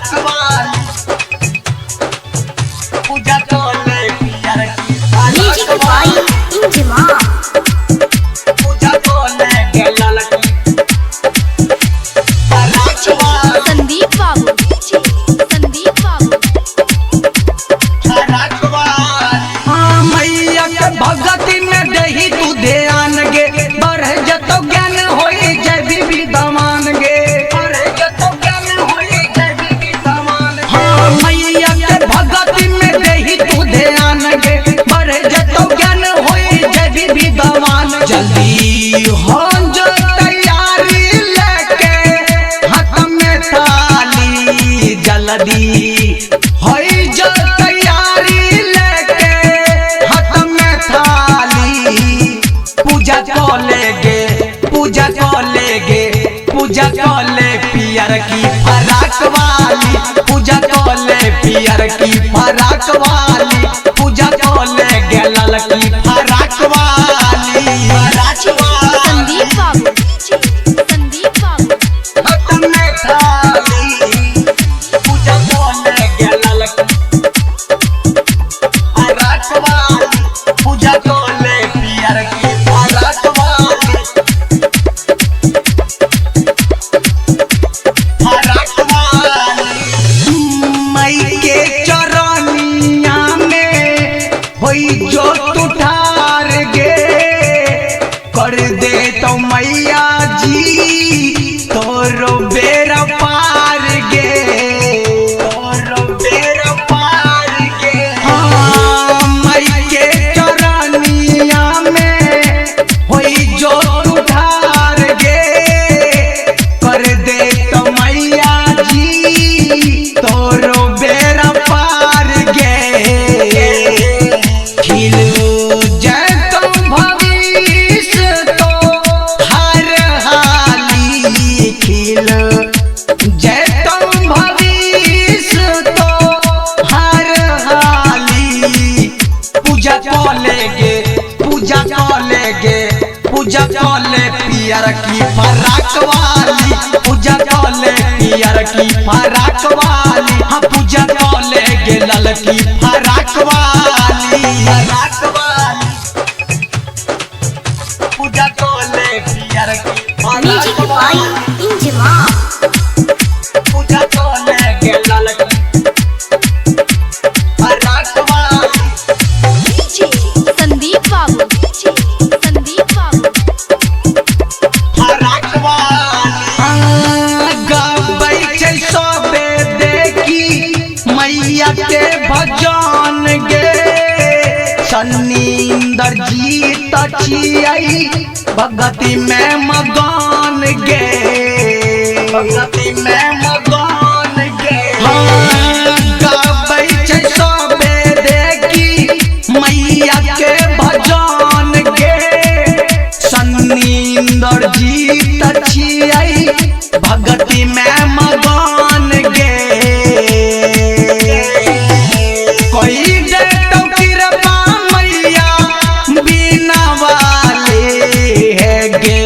फराक वाली पूजा तोले पियर की म्यूजिक बाय इंजमा पूजा तोले गेलल की फराक वाली संदीप बाबू फराक वाली हाँ मैया के भगती में दही तू ध्यान गे बढ़ जतो ज्ञान होई जय बीबी दमान गे बढ़ जतो ज्ञान होई जय बीबी दमान हाँ मैया के भगती में दही तू ध्यान गे बढ़ जतो ज्ञान होई जय बीबी दमान जल्दी हो जो तैयारी लेके हाथ में थाली जल्दी होई जो तैयारी लेके हाथ में थाली पूजा कोलेगे पूजा कोलेगे पूजा कोले पियर की फराक वाली पूजा कोले पियर की फराक वाली पूजा कोले गेलल की फराक वाली फराक वाली संदीप बाबू हाथ में थाली पूजा कोले गेलल की फराक वाली पूजा कोले पियर की फराक वाली फराक वाली मई के चरनिया में होई जो तू ठार गे कर दे तो मैया जी तोरो बेरा पार गे तोरो बेरा पार गे हाँ मई के चरनिया में होई जो तू ठार गे कर दे तो मैया जी तोरो बेरा पार गे खिल जय तुम भविष्य तो हर हाली खिल जय तुम भविष्य तो हर हाली पूजा कोलेगे पूजा कोलेगे पूजा कोले पियर की फराक वाली पूजा कोले पियर की फराक वाली हाँ पूजा कोले गेलल की फराक वाली फराक वाली पूजा कोले पियर की म्यूजिक फराक बाय वाली इंजमा पूजा कोले गेलल की फराक वाली संदीप बाबू फराक वाली गबै छै सबे देखी मैया के भजन गे सन्निंदर जीत छियै भगती में मगन गे भगती में मगन गे गबै छै सबे देखी मैया के भजन गे सन्निंदर जीत छियै भगती में मगन गे कोई दे तो कृपा मैया बिना वाले है गे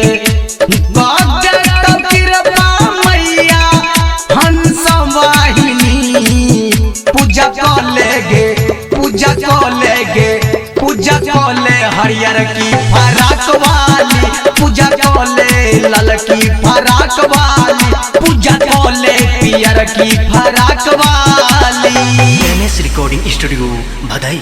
गद तो कृपा मैया हंस वाहिनी पूजा कोलेगे पूजा कोलेगे पूजा कोले हरियर की फराक वाली पूजा कोले लल की फराक वाली पूजा कोले पियर की फराक वाली NS रिकॉर्डिंग स्टूडियो भदई।